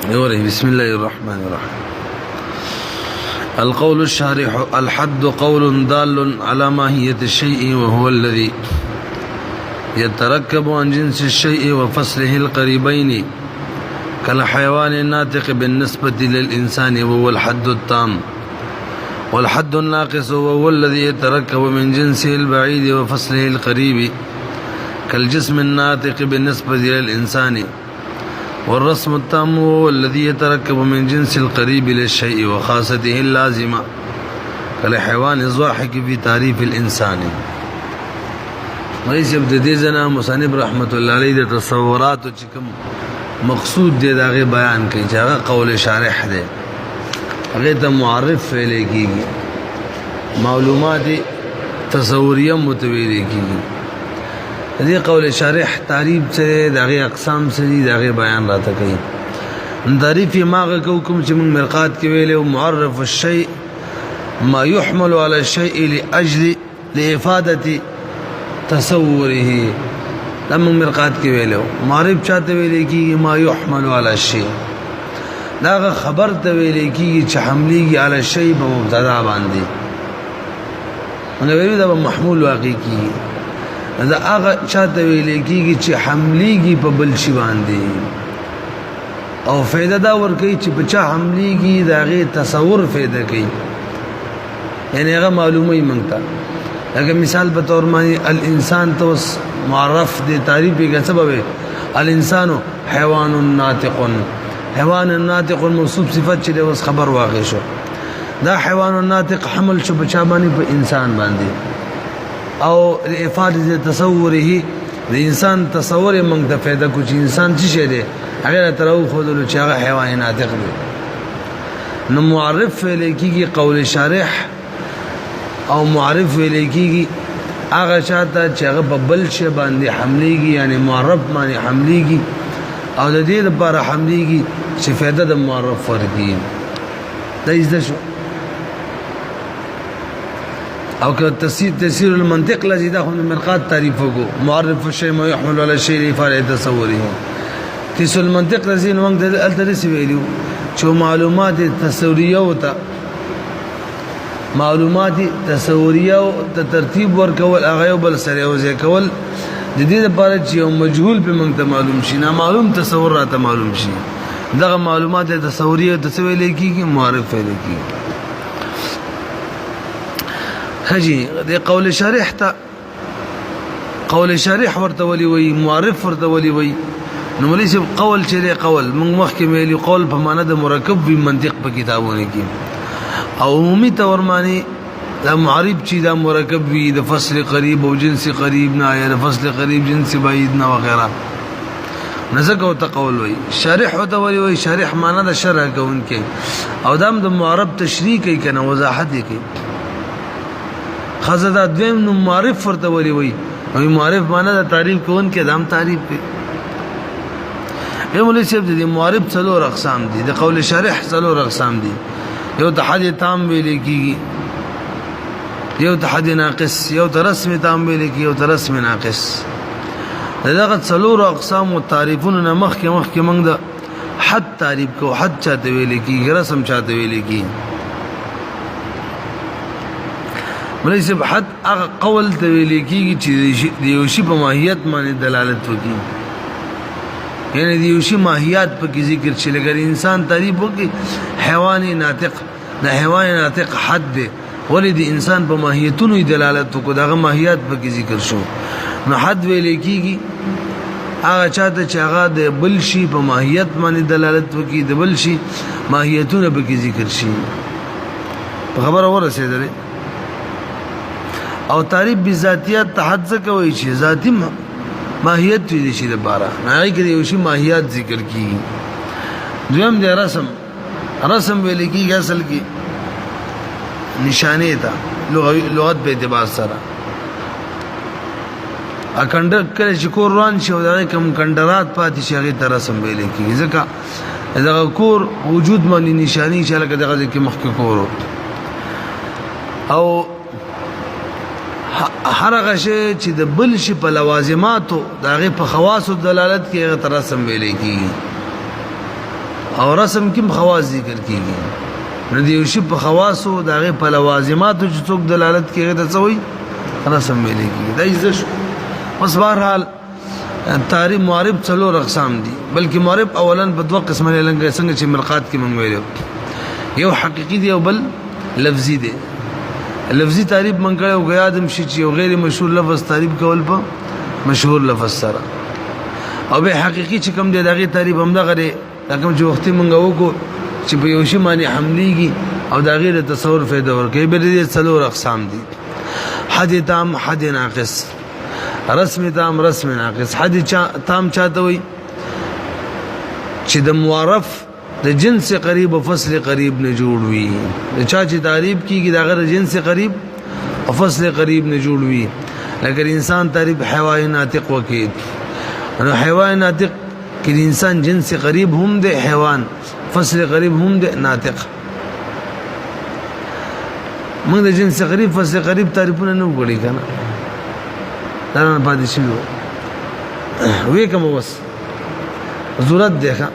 بسم الله الرحمن الرحيم. القول الشارح: الحد قول دال على ماهية الشيء وهو الذي يتركب عن جنس الشيء وفصله القريبين كالحيوان الناطق بالنسبة للإنسان وهو الحد التام، والحد الناقص وهو الذي يتركب من جنسه البعيد وفصله القريب كالجسم الناطق بالنسبة للإنسان، والرسم التام هو الذي يتركب من جنس القريب للشيء وخاصته اللازمة كالحيوان الضاحك في تعريف الإنسان. رئیس ابتدیزنا مصنف رحمت الله علیه د تصورات چې کوم مقصود دی داغه بیان کوي چې هغه قول شارح دی، هغه ته معرف ویل کیږي، معلومات تصوریه متویل کیږي. دې قول شارح تعریف څه داغه اقسام څه داغه بیان راته کوي. تعریف ماغه کوم چې موږ مرقات کې ویلو معرف الشيء ما يحمل على الشيء لاجل لافاده تصوره. لما مرقات کې ویلو معرف چاته ویل کیږي ما يحمل على الشيء، دا خبر ته ویل کیږي چې حملېږي على الشيء په مبتدا باندې، نو ویلو دا محمول واقع کیږي. دا هغه چاته ویل کیږي چې حملېږي په بل شي باندې او فائدہ دا ور کوي چې بچا حملېږي دا غي تصور فائدہ کوي، یعنی هغه معلومه یې مونږ ته. لکه مثال په تور باندې الانسان توس معرف دي تعریف یې سبب الانسان حیوان ناطق، حیوان ناطق موصوف صفت چې اوس خبر واقع شو، دا حیوان ناطق حمل شو بچا باندې په انسان باندې او افاده تصوره د انسان تصور یې موږ ته فائدہ کو چې انسان څه شي دی هغه ترو خودلو چې هغه حیوان ناطق دی. نو معرف لیکيږي قول شارح او معرف لیکيږي هغه چاته چې هغه په بل شي باندې حملېږي، یعنی معرف باندې حملېږي او د دې لپاره حملېږي چې فائدہ د معرف ورکړي. دا یې شو. او که تفسیر المنطق لذي دا خو مرقات تعریف وکړو معرف الشيء ما يحمل على الشيء لفعل تصوره. تفسیر المنطق لذي نو موږ د الترسي ویلو چې معلومات تصوریه او معلومات تصوریه او ترتیب ورکول هغه بل سره او ځکول د دې لپاره چې یو مجهول به موږ ته معلوم شي، نه معلوم تصور راته معلوم شي. دغه معلومات تصوریه د څه ویل کیږي معرف ویل کیږي. خجي دې قول شارح ته قول شارح ورته ولي وي معرف ورته ولي وي. نو مليش قول چې دې قول موږ مخکې ویلي قول په معنا د مرکب وي منطق په کتابونو کې، او عمومي تور معنی دا معرب چې دا مرکب وي د فصل قریب او جنس قریب نه یا د فصل قریب جنس بعید نه وغیرہ نزګ او تقول وي. شارح او تولي وي شارح معنا د شرح کوونکې او دام د معرب تشریح کوي کنه وضاحت کوي. خزدا دویم نو معرف ورته ولي وي او معرف معنا د تعریف کوونکې دام تعریف کوي. یو مولوی صاحب د معرب څلور اقسام دي، د قول شارح څلور اقسام دي. یو تحد تام ویل کیږي، یو تحد ناقص، یو رسم تام ویل کیږي، یو رسم ناقص. دغه څلور اقسام او تعریفونه نه مخکې موږ د حد تعریف کو، حد چاته ویل کیږي، رسم چاته ویل کیږي. مولوی صاحب حد هغه قول ته ویل کیږي چې د یو شی په ماهیت باندې دلالت وکړي، یعنی د یو شی ماهیت په کې ذکر شي. لکه انسان تعریف وکړي حیوان ناطق، د حیوان ناطق حد دی ولې د انسان په ماهیتونو دلالت وکړي، دغه ماهیت په کې ذکر شو. نو حد ویل کیږي هغه چاته چې هغه د بل شي په ماهیت باندې دلالت وکړي، د بل شي ماهیتونه په کې ذکر شي. په خبره ورسېدلې. او تعریف بذاتیات حد څه کوي چې ذاتی ماهیت وي شي د بارا نه کې یو شی ماهیت ذکر کیږي. دویم د رسم ویل کیږي اصل کې نشانه ده لغت په اعتبار سره. اکندر کله چې کور روان شي او دغه کم کندرات پاتې شي هغه ته رسم ویل کیږي، ځکه دغه کور وجود باندې نشانی چې لکه دغه کې مخکې کور او هر هغه شی چې د بل شي په لوازماتو دغه په خواصو دلالت کوي هغه رسم ویل کیږي. او رسم کې خواص ذکر کیږي نو دی یو شی په خواصو دغه په لوازماتو چې څوک دلالت کوي ته څوی رسم ویل کیږي دا عزت اوس بهرحال تعریف معرب څلور اقسام دي بلکې معرب اولا په دوه قسمه لنګ څنګه چې مرقات کې مونږ ویلو یو حقيقي دی او بل لفظي دی لفظي تعریف مونږ کړو غیا دم شي چې یو غیر مشهور لفظ تعریف کول په مشهور لفظ سره او به حقيقي چې کوم دی دغه تعریف هم دغه دی کوم چې وخت مونږ وکړو چې په یو شی باندې حملېږي او دا غیر تصور فائدہ ورکوي به دې څلور اقسام دي حد تام حد ناقص رسم تام رسم ناقص حد تام چاته وي چې د معرف د جنس قریب او فصل قریب نه جوړ وي چا چې تعریف کیږي دا غیر جنس قریب او فصل قریب نه جوړ وي لکه انسان تعریف حیوان ناطق وکي نو حیوان ناطق کې انسان جنس قریب هم د حیوان فصل قریب هم د ناطق موږ د جنس قریب فصل قریب تعریفونه نه وګړي کنه دا نه پاتې شو وی کوم وس ضرورت ده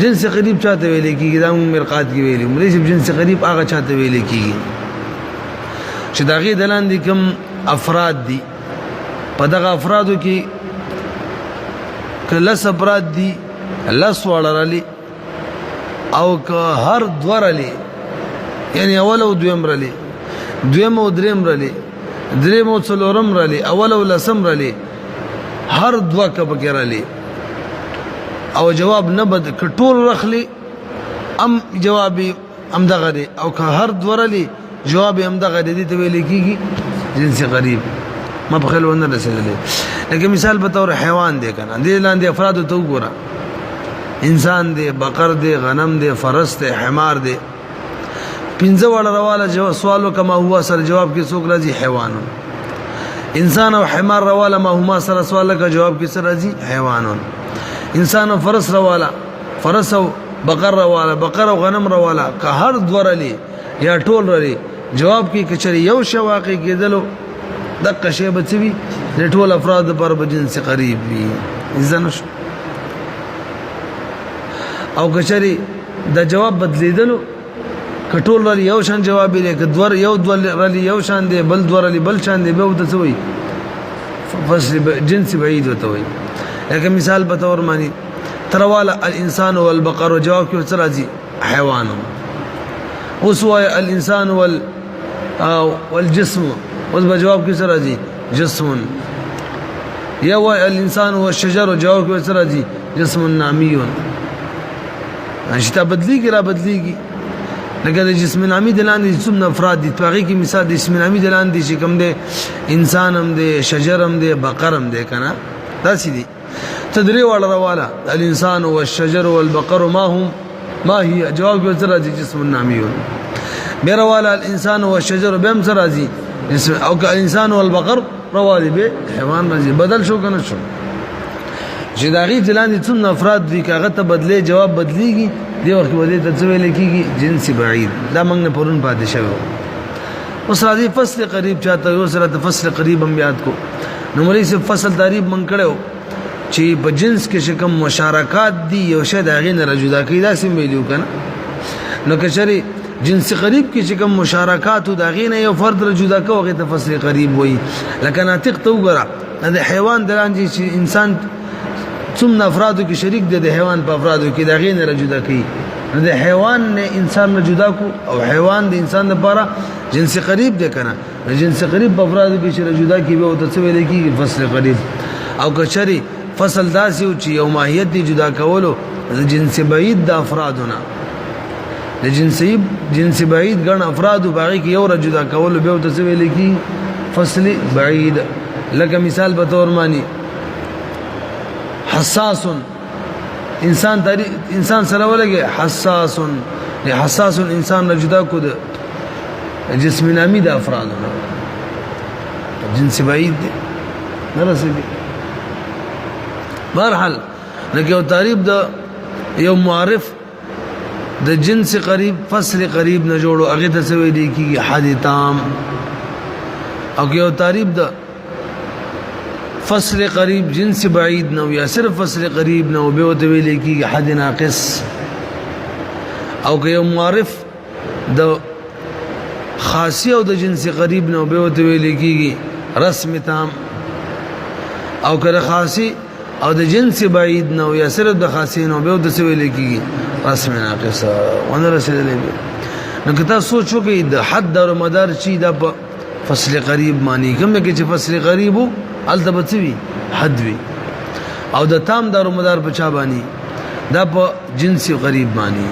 جنس قریب چاته ویل کیږي دا مرقات کې ویل مریض جنس قریب هغه چاته ویل کیږي چې داغه دلان دي کوم افراد دي په دغه افرادو کې کله افراد دي لس وړرالي او که هر دورالي یعنی اول او دویم رالي دویم او دریم رالي دریم او څلورم رالي اول او لسم رالي هر دوا کبه رالي او جواب نه بد کټول رخلی ام جوابي ام دغه دي او که هر دورالي جواب ام دغه دي ته ویل کیږي جنس غریب ما په خل ونه رسېدلې لکه مثال په تور حیوان دی کنه دې لاندې افراد ته وګوره انسان دی بقر دی غنم دی فرس دی حمار دی پنځه وړ رواله جواب سوالو کما هوا سره جواب کې څوک راځي حیوانون انسان او حمار رواله ما هما سره سوال کا جواب کې سره راځي حیوانون انسان او فرس رواله فرس او بقر رواله بقر او غنم رواله که هر دورلی یا ټول رلی جواب کې کچري یو شی واقع کېدلو دغه شی به څه وي د ټول افراد پر جنس قریب وي ځنه او کچري د جواب بدلیدلو کټول ر یو شان جواب لري ک دور یو ر یو شان دی بل دور ر بل شان دی به وته وي فصل جنس بعید وته وي لکه مثال په تور معنی ترواله الانسان والبقر جواب کې سره راځي حیوان اوس وای الانسان والجسم اوس به جواب کې سره راځي جسم یا وای الانسان والشجر جواب کې سره راځي جسم نامی اشتا بدلیږي را بدلیږي لکه د جسم نامی دلاندې څومره افراد دي توغي کې مثال د جسم نامی دلاندې چې کوم دی انسان هم دی شجر هم دی بقر هم دی کنه دا سې دي تدري ولا رواله الانسان والشجر والبقر ما هي جواب به سره جسم نامی بیرواله الانسان والشجر بهم سره راځي او که الانسان والبقر رواله به حیوان راځي بدل شو کنه شو چې داغي دلاندې څومره افراد دي کاغه ته بدلې جواب بدليږي دی وخت ودی ته څه ویل کیږي جنس بعید دا موږ نه پرون پاتې شوی اوس راځي فصل قریب چاته یو سره د فصل قریب هم یاد کو نو مری سے فصل تعریف من کړو چې په جنس کې شکم مشارکات دي یو شی داغې نه رجودا کوي دا سیم ویلو کنه نو کچري جنس قریب کې شکم مشارکات داغې نه یو فرد رجودا کوي ته فصل قریب وای لکه ناطق تو غره د حیوان دلان چې انسان څومره افرادو کې شریک دي د حیوان په افرادو کې دا غي نه جدا کوي د حیوان نه انسان نه جدا کو او حیوان د انسان لپاره جنس قریب دی کنه جنس قریب په افرادو کې چې جدا کی به او ته ویل کېږي فصل قریب او کچري فصل داسي او چې یو ماهیت دی جدا کولو د جنس بعید د افرادونه د جنس بعید ګڼ افرادو باغی کې یو جدا کولو به او ته ویل کېږي فصل بعید لکه مثال په تور معنی حساس انسان سره ولګي حساس انسان نه جدا کو د جسم نامی د افرادونه جنس بعید دی نه رسېږي بهرحال لکه یو تعریف د یو معرف د جنس قریب فصل قریب نه جوړو هغه ته څه ویل کیږي حد تام او یو تعریف د فصل قریب جنس بعید نو یا صرف فصل قریب نو به وته ویل کیږي حد ناقص او که یو معرف د خاصی او د جنس قریب نو به وته ویل کیږي رسم تام او که خاصی او د جنس بعید نو یا صرف د خاصی نو به وته ویل کیږي رسم ناقصه ونه رسیدلې نو که تاسو سوچو کې د حد او مدار چی د فصل قریب معنی کوم کې چې فصل قریب التبتوی حد وی او د تام دار مدار په چا باندې دا په جنس قریب معنی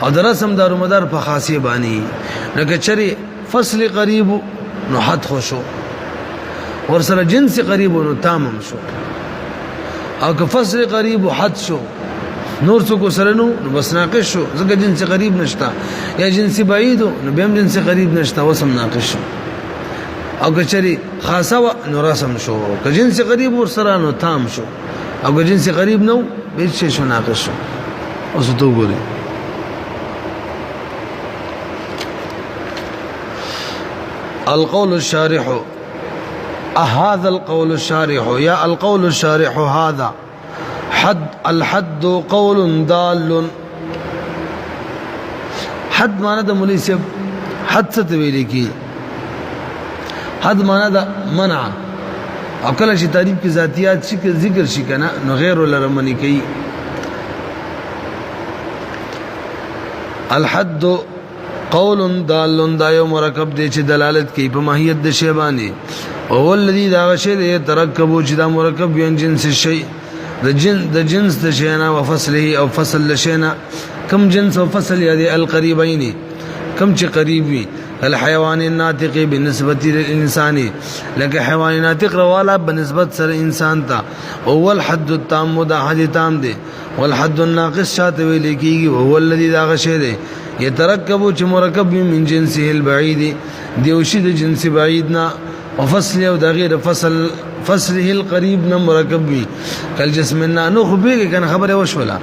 او د رسم دار مدار په خاصی باندې لکه چری فصل قریب نو حد خوشو ور سره جنس قریب نو تام شو او که فصل قریب حد شو نور څه کو سره نو بس ناقص شو ځکه جنس قریب نشتا یا جنس بعید نو به هم جنس قریب نشتا وسم ناقص شو او که چری خاصه نو رسم شو که جنس قریب ور سره نو تام شو او که جنس قریب نو به څه شو ناقص شو اوس تو ګوري القول الشارح هذا القول الشارح يا القول الشارح هذا حد الحد قول دال حد معنی د مولوی صاحب حد څه ویل کی حد معنی د منع او کله چې تعریف کې ذاتیات شي ذکر شي کنه نو غیر لرمنی کوي الحد قول دال دا یو مرکب دی چې دلالت کوي په ماهیت د شی باندې او الذي دا شی دی ترکب چې دا مرکب یو جنس شی د جنس د شینا او فصله او فصل لشینا کم جنس او فصل یادي القریبین کم چې قریب وي الحيوان الناطق بالنسبه للانسان لکه حیوان ناطق رواله بنسبت سره انسان ته او الحد التام دا حد تام دی والحد الناقص شاته ویل کیږي او الذي دا شی دی يتركب چې مرکب من جنسه البعيد دیوشي د جنس بعیدنا وفصل او د غیر فصله القريب نه مرکب وي کل جسم نو خو به کنه خبره وشولا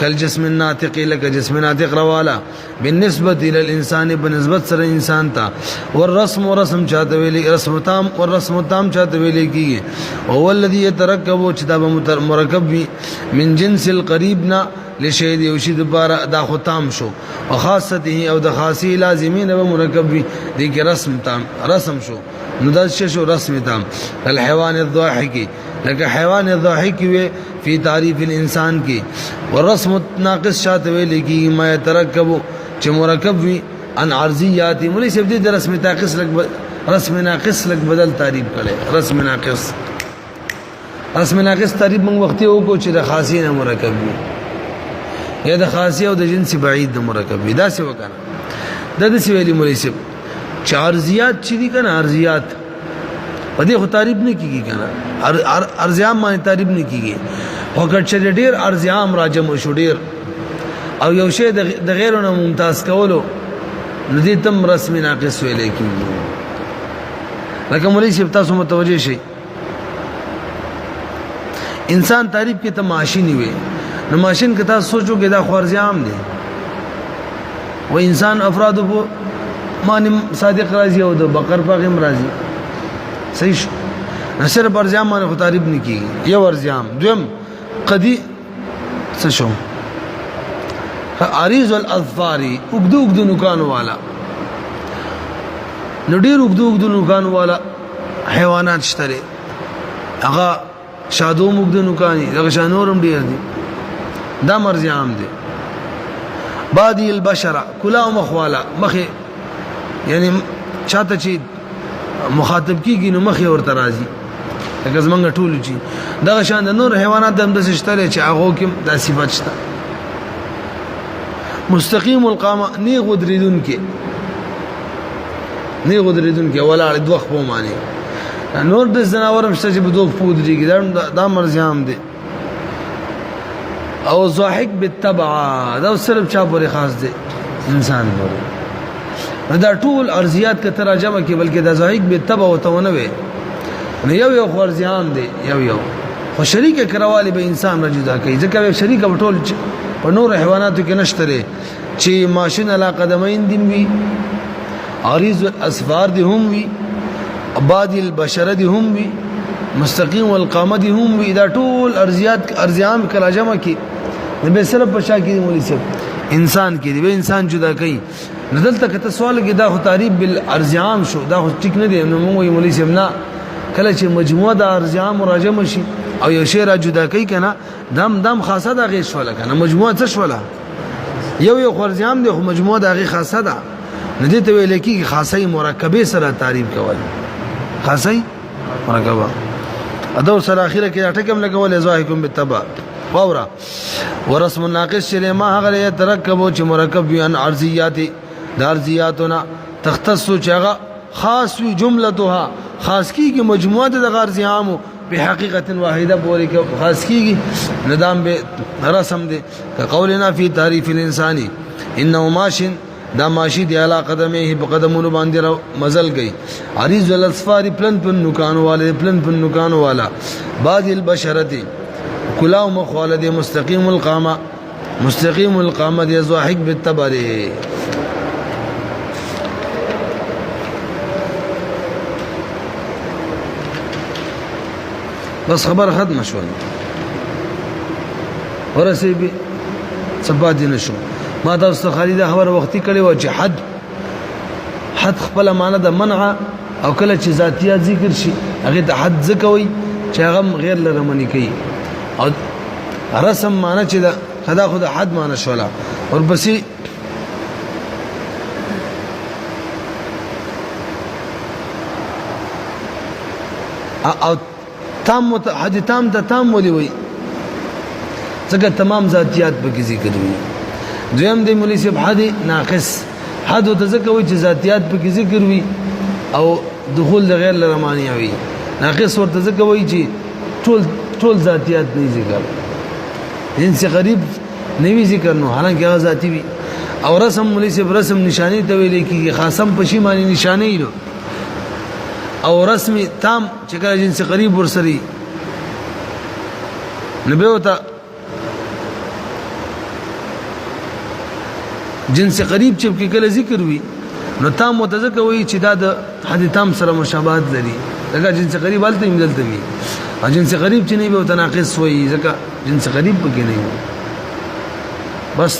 کل جسم ناطق لك جسم ناطق روالا بالنسبه الى الانسان بنسبت سره انسان ته والرسم ورسم چاته ویلي رسم تام والرسم تام چاته ویلي کیږي او الذي يتركب چې دا مرکب وي من جنس القريب نه لشی دی وشي د بار دا ختم شو او خاصته او د خاصی لازمین و مرکب وي د کی رسم تام رسم شو نو دا شو رسم تام الحيوان الضاحك لکه حیوان الضاحك وي فی تعریف الانسان کی والرسم ناقص شاته ویل کی ما يتركب چې مرکب وي ان عرضیات مولوی صاحب د رسم ناقص لک رسم ناقص لک بدل تعریف کړي رسم ناقص تعریف موږ وختي وکړو چې د خاصی نه مرکب وي یا د خاصی او د جنس بعید د مرکب وي دا څه وکړه د دې ویلي مولوی صاحب چې ارضیات چې دي کنه ارضیات په دې خو تعریف نه کیږي کنه ارضیام باندې تعریف نه کیږي او کله چې ډیر ارضیام راجم شو ډیر او یو شی د غیرونو ممتاز کولو نو دې تم رسم ناقص ویل کیږي لکه مولوی صاحب تاسو متوجه شئ انسان تعریف کې ته ماشینی وي نو ماشین کې تاسو سوچو کې دا خو ارضیام دي و انسان افراد په معنی صادق راضی او د بقر پاغم راضی صحیح شو نصر ارزیام باندې خو تعریف نه کیږي یو ارزیام دویم قدی څه شو عریض الاظفار وګدو نوکانو والا نو ډیر وګدو نوکانو والا حیوانات شته هغه شادو وګدو نوکانی هغه شانورم ډیر دي دا مرزیام دي بادی البشره کلا مخوالا مخه یعنی چاته چې مخاطب کیږي نو مخه ورته راځي لکه زمونږ ټول چې دغه شان د نور حیوانات هم د شتله چې هغه کې د صفات شته مستقیم القامه نی غدریدون کې ولا دوخ په معنی نور د زناورم شته چې بدوخ پودريږي دا مرزيام دي او ضاحك بالتبع دا صرف چا پورې خاص دي انسان پورې دا ټول ارضیات که تراجمه کې بلکې د ضاحك بالتبع وتونه وي نو یو خرزيام دي یو خو شریک کرواله به انسان رجدا کوي ځکه شریک ټول په نور حیواناتو کې نشته چې ماشین علا قدمین دي وي عریض الاسفار دي هم وي اباد البشر دي هم وي مستقیم والقامه دي هم وي دا ټول ارضیات ارزیام کراجمه کې به صرف په شا کې مولوی صاحب انسان کې دی انسان جدا کوي ندلته کته سوال کې دا خو تعریف بالارزعام شو دا خو ټیک نه دی نو موږ یې مولوی سمنا کله چې مجموعه د ارزعام مراجمه شي او یو شی را جدا کوي کنه دم خاصه د غي شوله کنه مجموعه څه شوله یو ارزعام دی خو مجموعه د غي خاصه ده ندی ته ویل کی خاصه مرکبه سره تعریف کول خاصه مرکبه ادو سره اخره کې ټکم لګول ازواحکم بالتبع فورا ورسم الناقص شری ما هغه يترکبو چې مرکب وي ان ارضیات د ارضیاتنا تختص چغه خاص وی جملتها خاص کیږي مجموعه د ارضیامو په حقیقت واحده بولی کې خاص کیږي ندام به رسم دي كقولنا فی تعریف الانسان انه ماشن دا ماشی دی علا قدمه په قدمونو باندې مزل گئی عریض الاصفار پلن نکانو والے پلن نکانو والا بعض البشرتی کلاو مخالد مستقیم القامه دی زواحق بالتبر بس خبر ختم شو ورسی به سبا دي نشو ما دا است خالد خبر وختي کړي و چې حد خپل معنی د منع او کله چې ذاتیات ذکر شي هغه د حد ذکوي چې هغه غیر لرمنی کوي او رسم معنی چې دا خدا خود حد معنی شولا اور بسې او تام حد تام ته تام ولي وي څنګه تمام ذاتیات به ذکر وي دویم دی مولوی صاحب حد ناقص حد ته ځکه وي چې ذاتیات په کې ذکر وي او دخول د غیر لرمانیه وي ناقص ورته ځکه وي چې ټول ذاتیات نه ذکر جنس غریب نوی ذکر نو حالانکه هغه ذاتی وي او رسم مولوی صاحب رسم نشانی ته ویل کیږي خاصم پشي معنی نشانی نو او رسم تام چې کله جنس غریب ورسري نبه وتا جنس قریب چې کې کله ذکر وي نو تام متذکر وي چې دا د حد تام سره مشابهت لري لکه جنس قریب حالت یې مدلته وي او جنس قریب چې نه به تناقض وي ځکه جنس قریب پکې نه وي بس